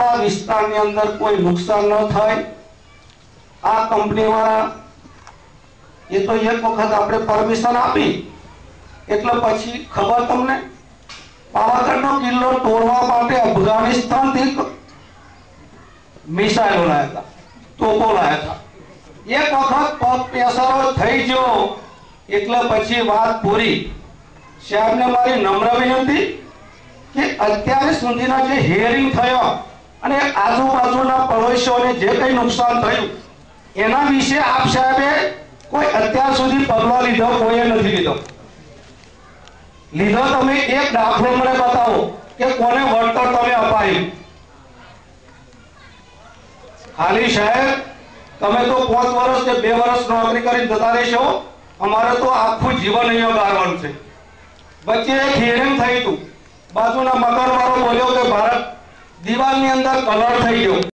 આ વિસ્તારની અંદર કોઈ નુકસાન ન થાય આ કંપની વાળા એ તો એક વખત આપણે પરમિશન આપી એટલે પછી ખબર તમને પાવાગઢનો કિલ્લો તોડવા માટે અફઘાનિસ્તાનથી મિસાઇલો લાયા હતા, તોપો લાયા હતા। એક વખત પગ પેસારો થઈ ગયો એટલે પછી વાત પૂરી। સાહેબને મારી નમ્ર વિનંતી કે અત્યારે સુધીના જે હિયરિંગ થયો અને આજુબાજુના પડોશીઓને જે કંઈ નુકસાન થયું એના વિશે આપ સાહેબે કોઈ અત્યાર સુધી પગલાં લીધો કોઈએ નથી લીધો। તમે એક દાખલો મને બતાવો કે કોને વળતર તમે અપાયું। ખાલી સાહેબ તમે તો 5 વર્ષ કે 2 વર્ષ નોકરી કરીને જતા રહેશો, અમારે તો આખું જીવન અહીંયા ગાળવાનું છે। વચ્ચે એક હિયરિંગ થઈ હતું, બાજુના મકાન વાળો બોલ્યો કે ભારત દિવાલની અંદર કલર થઈ ગયો।